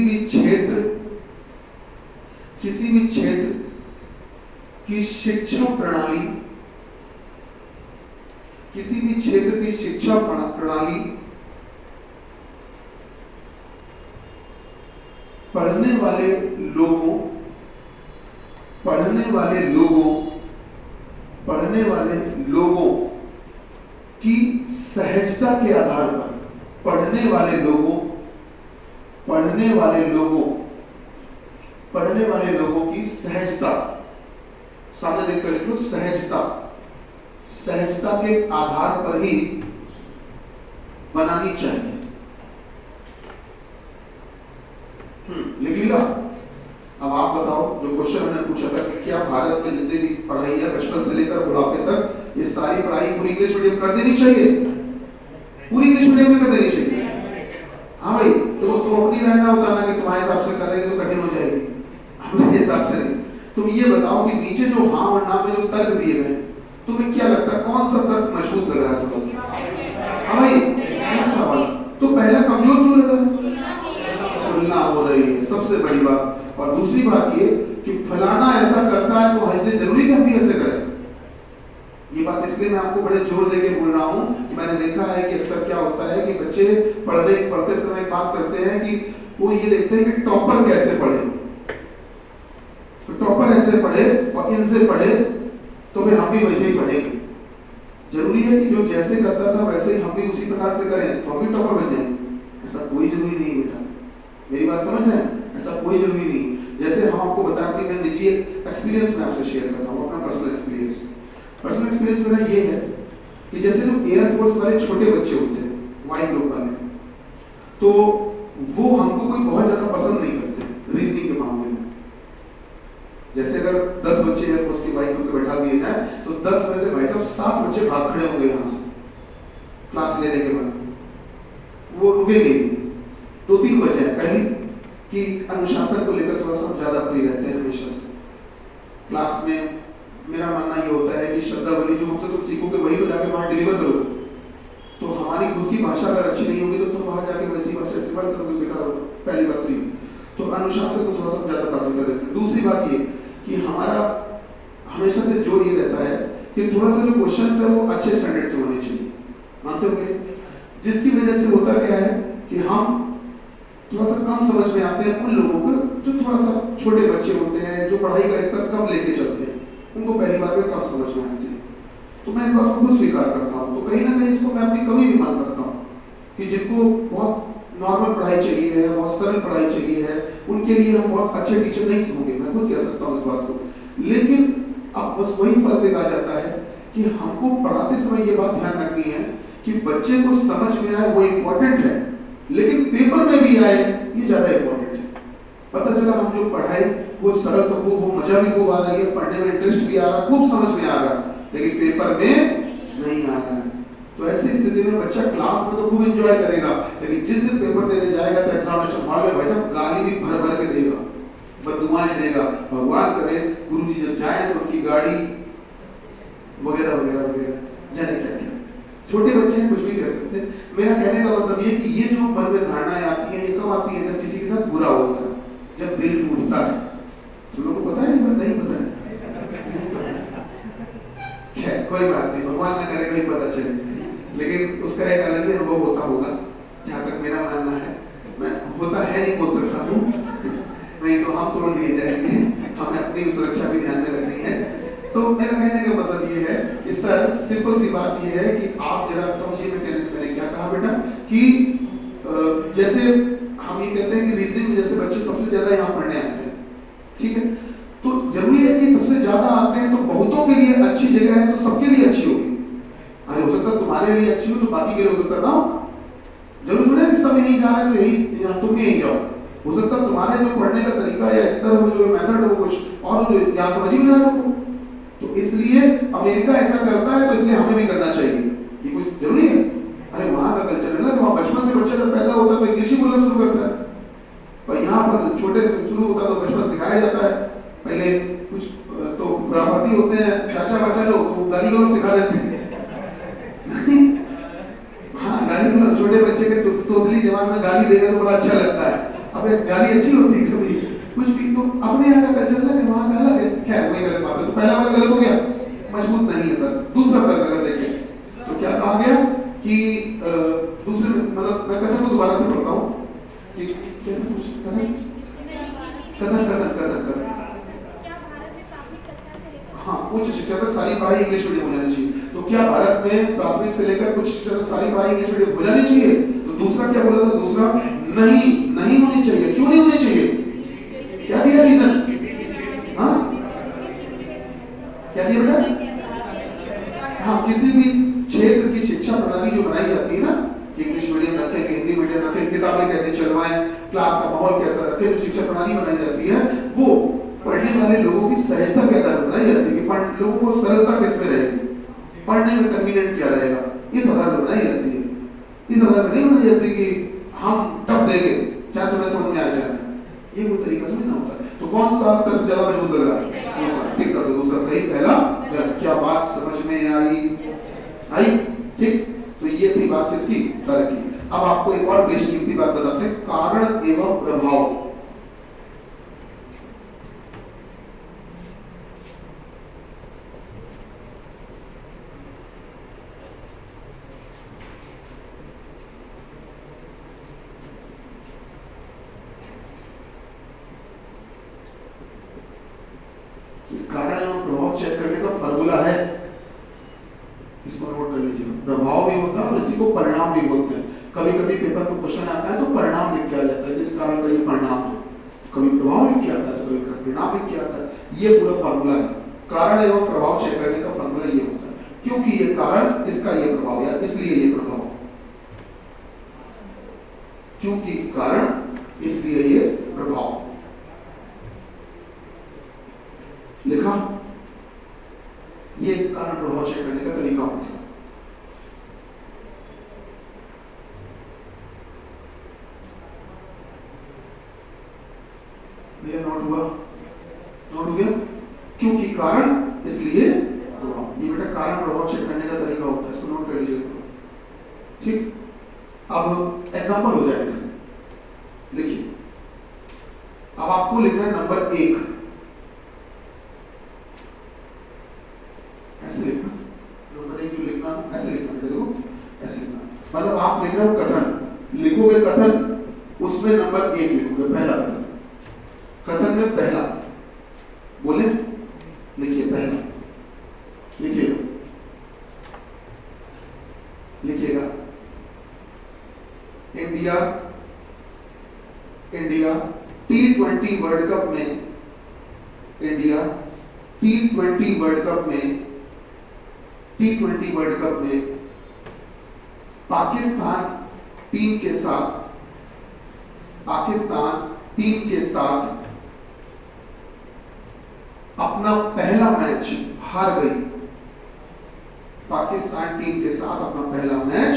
भी क्षेत्र की शिक्षा प्रणाली, किसी भी क्षेत्र की शिक्षा प्रणाली पढ़ने वाले लोगों की सहजता के आधार पर, पढ़ने वाले लोगों की सहजता, सामने देखकर लिख लो सहजता के आधार पर ही बनानी चाहिए। लिख लिया? अब आप बताओ, जो क्वेश्चन हमने पूछा था कि क्या भारत में जितनी भी पढ़ाई है बचपन से लेकर बुढ़ापे तक, ये सारी पढ़ाई पूरी इंग्लिश मीडियम कर देनी चाहिए? पूरी इंग्लिश मीडियम में कर देनी चाहिए? हाँ भाई, तो तुम अपनी रहना होता ना कि तुम्हारे हिसाब से कर रहे तो कठिन हो जाएगी, अपने हिसाब से नहीं। तुम ये बताओ कि नीचे जो हाँ और ना में जो तर्क दिए गए, तुम्हें क्या लगता है कौन सा तर्क मजबूत लग रहा है तुम्हें? हाँ भाई, दूसरा वाला। तो पहला कमजोर क्यों लग रहा है? तुलना हो रही है, सबसे बड़ी बात। और दूसरी बात ये कि फलाना ऐसा करता है तो इसलिए जरूरी कि हम भी ऐसे करें? ये बात इसलिए मैं आपको बड़े जोर देके बोल रहा हूँ कि मैंने देखा है कि अक्सर क्या होता है कि बच्चे पढ़ते समय बात करते हैं कि वो ये देखते हैं कि टॉपर कैसे पढ़े, तो टॉपर ऐसे पढ़े और इनसे पढ़े तो फिर हम भी वैसे ही पढ़ेंगे। जरूरी है कि जो जैसे करता था वैसे ही हम भी उसी प्रकार से करें तो हम भी टॉपर बन जाएंगे? ऐसा कोई जरूरी नहीं बेटा, मेरी बात समझ रहे हैं? ऐसा कोई जरूरी नहीं। जैसे हम आपको बताया, अपनी मैं निजी एक्सपीरियंस में आपसे शेयर करता हूँ, अपना पर्सनल एक्सपीरियंस। पर्सनल एक्सपीरियंस मेरा ये है कि जैसे जो एयरफोर्स वाले छोटे बच्चे होते हैं, वाई ग्रुप वाले, तो वो हमको कोई बहुत ज्यादा पसंद नहीं करते रीजनिंग के मामले में। जैसे अगर 10 बच्चे एयरफोर्स की वाई ग्रुप पे बैठा दिए जाए तो 10 में से भाई साहब 7 बच्चे भाग खड़े होंगे यहाँ से क्लास लेने के बाद, वो रुकेंगे। 2-3 वजह है। पहली कि अनुशासन को लेकर थोड़ा सा ज्यादा प्रिय रहते हैं हमेशा से। क्लास में मेरा मानना ये होता है कि शब्दावली जो हमसे तुम सीखोगे वही तो जाके वहां डिलीवर करो। तो हमारी खुद की भाषा अगर अच्छी नहीं होगी तो तुम वहां जाके वैसी भाषा इस्तेमाल करोगे, बेकार होगा। पहली बात तो ये, तो अनुशासन को थोड़ा सा ज्यादा प्राथमिकता देते हैं। दूसरी बात ये कि हमारा हमेशा से जोर ये रहता है कि थोड़ा सा जो क्वेश्चन है वो अच्छे स्टैंडर्ड के होने चाहिए, मानते हो मेरे? जिसकी वजह से होता क्या है कि हम थोड़ा सा कम समझ में आते हैं उन लोगों को जो थोड़ा सा छोटे बच्चे होते हैं, जो पढ़ाई का स्तर कम लेके चलते हैं, उनको पहली बार में कम समझ में आती है। तो मैं इस बात को खुद स्वीकार करता हूँ। तो कहीं ना कहीं इसको मैं अपनी कमी भी मान सकता हूँ कि जिनको बहुत नॉर्मल पढ़ाई चाहिए है, बहुत सरल पढ़ाई चाहिए है, उनके लिए हम बहुत अच्छे टीचर नहीं होंगे, मैं खुद कह सकता हूँ इस बात को। लेकिन अब बस वही फर्क एक आ जाता है कि हमको पढ़ाते समय ये बात ध्यान रखनी है कि बच्चे को समझ में आए वो इम्पोर्टेंट है, लेकिन पेपर में भी आए ये ज्यादा इम्पोर्टेंट है। पता चला हम जो पढ़ाई वो सरल तो खूब, वो मजा भी खूब आ रही है, पढ़ने में इंटरेस्ट भी आ रहा है, खूब समझ में आ रहा है, लेकिन पेपर में नहीं आ रहा है। तो ऐसी स्थिति में बच्चा क्लास में तो खूब एंजॉय करेगा, लेकिन जिस दिन पेपर देने जाएगा तो एग्जामिनेशन हॉल में भाई साहब गाली भी भर भर के देगा, बददुआएं देगा। भगवान करे गुरुजी जब जाए तो उनकी गाड़ी वगैरह वगैरह वगैरह, जाने क्या क्या। छोटे बच्चे हैं, कुछ भी कह सकते हैं। मेरा कहने का मतलब ये कि ये जो मन में धारणाएं आती हैं ये कब आती हैं? जब किसी के साथ बुरा होता है, जब दिल टूटता है। तुम लोगों को पता है? नहीं पता है? नहीं पता है। खैर कोई बात नहीं, भगवान ना करे कहीं पता चले, लेकिन उसका एक अलग ही अनुभव होता होगा, जहाँ तक मेरा मानना है। मैं होता है नहीं बोल सकता हूँ, नहीं तो हम तोड़ दिए जाएंगे, हमें अपनी सुरक्षा भी ध्यान में रखनी है। तो मेरा कहने का मतलब ये है कि सर सिंपल सी बात ये है कि आप जरा समझिए मैंने क्या कहा बेटा, कि जैसे हम ये कहते हैं कि रीजनिंग में जैसे बच्चे सबसे ज्यादा यहाँ पढ़ने आते हैं, ठीक है, तो जरूरी है कि सबसे ज्यादा आते हैं तो बहुतों के लिए अच्छी जगह है, तो सबके लिए अच्छी होगी। अरे हो सकता है तुम्हारे लिए अच्छी हो तो बाकी के लिए हो सकता ना हो, जरूरी थोड़ी है सब यही जा रहे हैं तो यही तुम भी यही जाओ। हो सकता है तुम्हारे जो पढ़ने का तरीका या स्तर हो, जो मेथड है वो कुछ और जो यहाँ समझ ही नहीं आ रहा। तो इसलिए अमेरिका ऐसा करता है तो इसलिए हमें भी करना चाहिए, कि कुछ जरूरी है। अरे वहां का कल्चर है ना कि वहां बचपन से बच्चा जब पैदा होता है तो इंग्लिश ही बोलना शुरू करता है, पर यहाँ पर छोटे से शुरू होता है तो बचपन सिखाया जाता है। पहले कुछ तो खुराफाती होते हैं चाचा बाचा लोग, तो गाली गलौज सिखा देते हैं। हाँ, गाली गलौज छोटे बच्चे के तोतली जवान में गाली देगा तो बड़ा अच्छा लगता है। अब गाली अच्छी होती है कभी कुछ भी, तो अपने यहाँ का कल्चर ना कि वहाँ का अलग है। खैर वही गलत बात है, तो पहला वाला गलत हो गया, मजबूत नहीं है। दूसरा तर्क अगर देखें तो क्या कहा गया कि दूसरे मतलब मैं कथन को दोबारा से पढ़ता हूँ कि कथन हाँ, उच्च शिक्षा तक सारी पढ़ाई इंग्लिश मीडियम हो जानी चाहिए। तो क्या भारत में प्राथमिक से लेकर उच्च शिक्षा तक सारी पढ़ाई इंग्लिश मीडियम हो जानी चाहिए? तो दूसरा क्या बोला था? दूसरा नहीं होनी चाहिए। क्यों नहीं होनी चाहिए? क्या दिया रीजन? हाँ क्या दिया बेटा? हाँ, किसी भी क्षेत्र की शिक्षा प्रणाली जो बनाई जाती है ना, इंग्लिश मीडियम रखे कि हिंदी मीडियम रखे, किताबें कैसे चलवाएं, क्लास का माहौल कैसा रखे, जो शिक्षा प्रणाली बनाई जाती है वो पढ़ने वाले लोगों की सहजता के आधार पर बनाई जाती है कि लोगों को सरलता किसमें रहेगी, पढ़ने में कन्वीनियंट क्या रहेगा, इस आधार पर बनाई जाती है। इस आधार पर नहीं बनाई जाती कि हम टप देंगे चाहे तुम्हें समझ में आ जाए, ये कोई तरीका तो नहीं ना होता। तो कौन सा तर्क ज्यादा मजबूत लग रहा है? दूसरा। ठीक कर दो, दूसरा सही, पहला गलत। क्या बात समझ में आई? ठीक, तो ये थी बात किसकी? तर्क की। अब आपको एक और बेशकीमती बात बताते हैं, कारण एवं प्रभाव। कारण एवं प्रभाव चेक करने का फॉर्मूला है, इसको नोट कर लीजिए। प्रभाव भी होता है और इसी को परिणाम भी बोलते हैं। कभी कभी पेपर में क्वेश्चन आता है तो परिणाम लिख के आ जाता है, इस कारण का ये परिणाम है। कभी प्रभाव लिख के आता है तो कभी परिणाम लिख के आता है। ये पूरा फॉर्मूला है। कारण एवं प्रभाव चेक करने का फॉर्मूला ये होता है, क्योंकि ये कारण इसका ये प्रभाव या इसलिए ये प्रभाव, क्योंकि कारण इसलिए ये प्रभाव। लिखा? ये कारण प्रभाव चेक करने का तरीका होता है। ये नोट हुआ? नोट हो गया? क्योंकि कारण इसलिए प्रभाव। ये बेटा कारण प्रभाव चेक करने का तरीका होता है, इसको नोट कर लीजिए। ठीक, अब एग्जांपल हो जाएगा। लिखिए, अब आपको लिखना है नंबर 1। ऐसे लिखना, नंबर 1 जो लिखना ऐसे लिखना, देखो ऐसे लिखना। मतलब आप लिख रहे हो कथन, लिखोगे कथन, उसमें नंबर 1 लिखोगे, पहला कथन। कथन में पहला बोले, लिखिए पहला, लिखिएगा, लिखिएगा। इंडिया T20 वर्ल्ड कप में, इंडिया T20 वर्ल्ड कप में, T20 वर्ल्ड कप में पाकिस्तान टीम के साथ, पाकिस्तान टीम के साथ अपना पहला मैच हार गई। पाकिस्तान टीम के साथ अपना पहला मैच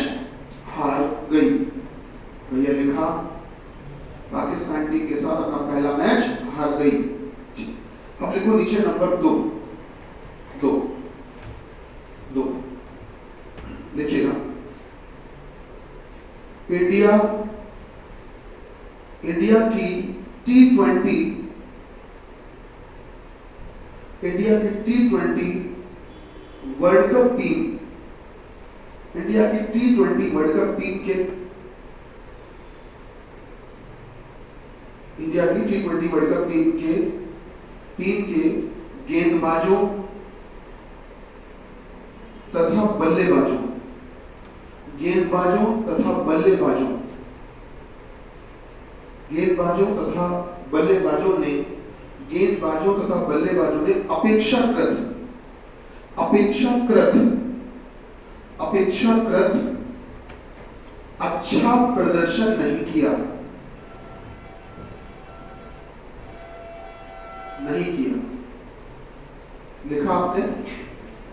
हार गई। भैया लिखा, पाकिस्तान टीम के साथ अपना पहला मैच हार गई। अब लिखो नीचे नंबर 2, 2, 2 लिखिएगा। इंडिया की T20 world cup team, India की T20 वर्ल्ड कप टीम के, इंडिया की T20 वर्ल्ड कप टीम के गेंदबाजों तथा बल्लेबाजों, गेंदबाजों तथा बल्लेबाजों, गेंदबाजों तथा बल्लेबाजों ने, गेंदबाजों तथा बल्लेबाजों ने अपेक्षाकृत अच्छा प्रदर्शन नहीं किया, नहीं किया। लिखा आपने,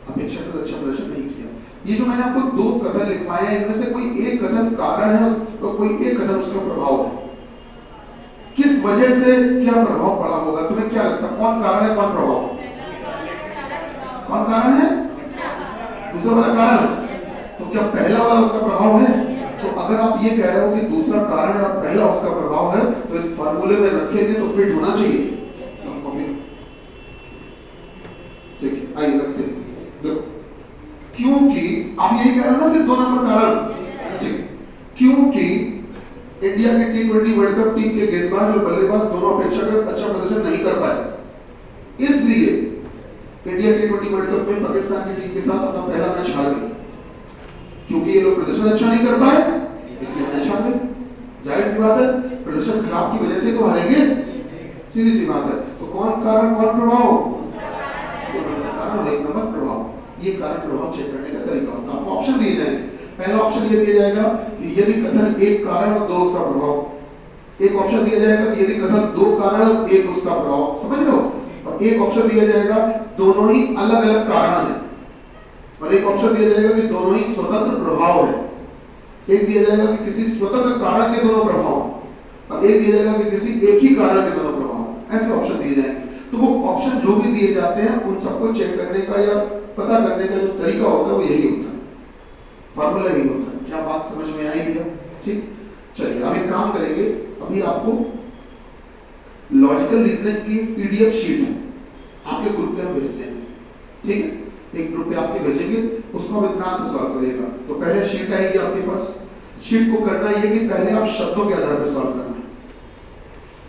अपेक्षाकृत अच्छा प्रदर्शन नहीं किया। ये जो मैंने आपको 2 कथन लिखवाए हैं, इनमें से कोई एक कथन कारण है और कोई एक कथन उसका प्रभाव है। किस वजह से क्या प्रभाव पड़ा होगा, तुम्हें क्या लगता है? कौन कारण है, कौन प्रभाव? कौन कारण है? दूसरा वाला कारण है। तो क्या पहला वाला उसका प्रभाव है? तो अगर आप ये कह रहे हो कि दूसरा कारण है और पहला उसका प्रभाव है, तो इस फार्मूले में रखेंगे तो फिट होना चाहिए। ठीक है, आइए रखते हैं। क्योंकि आप यही कह रहे हो ना कि 2 नंबर कारण, ठीक, क्योंकि इंडिया की T20 वर्ल्ड कप टीम के गेंदबाज और बल्लेबाज दोनों अपेक्षाकृत अच्छा प्रदर्शन नहीं कर पाए, इसलिए इंडिया T20 वर्ल्ड कप में पाकिस्तान की टीम के साथ अपना पहला मैच हार गई। क्योंकि ये लोग प्रदर्शन अच्छा नहीं कर पाए, इसलिए मैच हार गए। जाहिर सी बात है, प्रदर्शन खराब की वजह से तो हारेंगे, सीधी सी बात है। तो कौन कारण, कौन प्रभाव? कारण और 1 नंबर प्रभाव। ये कारण प्रभाव चेक करने का तरीका होता है। आपको ऑप्शन दिए जाएंगे। पहला ऑप्शन ये दिया जाएगा कि यदि कथन 1 कारण और 2 उसका प्रभाव। एक ऑप्शन दिया जाएगा कि यदि कथन 2 कारण और 1 उसका प्रभाव, समझ रहे हो? और एक ऑप्शन दिया जाएगा दोनों ही अलग अलग कारण हैं, और एक ऑप्शन दिया जाएगा कि दोनों ही स्वतंत्र प्रभाव है। एक दिया जाएगा कि किसी स्वतंत्र कारण के दोनों प्रभाव, और एक दिया जाएगा कि किसी एक ही कारण के दोनों प्रभाव। ऐसे ऑप्शन दिए जाएंगे। तो वो ऑप्शन जो भी दिए जाते हैं, उन सबको चेक करने का या पता करने का जो तरीका होता है वो यही होता है, फॉर्मूला यही होता है। क्या बात समझ में आई भैया? ठीक, चलिए अब एक काम करेंगे। अभी आपको लॉजिकल रीजनिंग की PDF शीट है, आपके ग्रुप पे हम भेजते हैं, ठीक है? एक ग्रुप पे आपके भेजेंगे, उसको हम इतना से सॉल्व करेगा। तो पहले शीट आएगी आपके पास। शीट को करना ये कि पहले आप शब्दों के आधार पर सॉल्व करना है,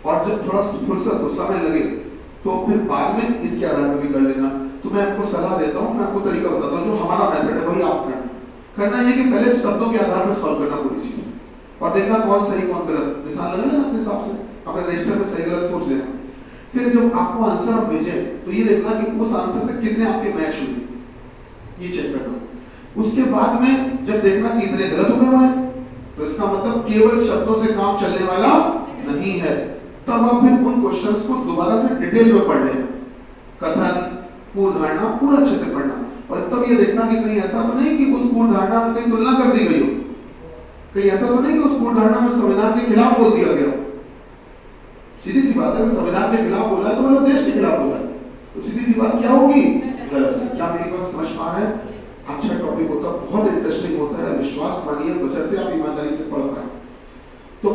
और जब थोड़ा फुर्सत हो, समय लगे, तो फिर बाद में इसके आधार पर मैं आपको सलाह देता हूँ, मैं आपको तरीका बताता हूँ, जो हमारा मेथड है वही आप करना ये कि पहले शब्दों के आधार पर सॉल्व करना पूरी चीज और देखना कौन सही कौन गलत, निशान लगाना अपने हिसाब से, अपने रजिस्टर में सही गलत सोच लेना। फिर जब आपको आंसर आप भेजे तो ये देखना कि उस आंसर से कितने आपके मैच हुए, ये चेक करना। उसके बाद में जब देखना कि इतने गलत हुए हुए हैं तो इसका मतलब केवल शब्दों से काम चलने वाला नहीं है। तब आप फिर उन क्वेश्चंस को दोबारा से डिटेल में पढ़ लेना, कथन पूर्ण धारणा पूरा अच्छे से पढ़ना, और तब ये देखना कि कहीं ऐसा तो नहीं कि उस पूर्ण धारणा में कहीं तुलना कर दी गई हो, कहीं ऐसा तो नहीं कि उस पूर्ण धारणा में संविधान के खिलाफ बोल दिया गया। सीधी सी बात है, संविधान के खिलाफ बोला है तो मतलब देश के खिलाफ बोला है, तो सीधी सी बात क्या होगी, गलत। क्या मेरी बात समझ पा रहे हैं? अच्छा टॉपिक होता, बहुत इंटरेस्टिंग होता है, विश्वास मानिए, बशर्ते आप ईमानदारी से पढ़ पाए। तो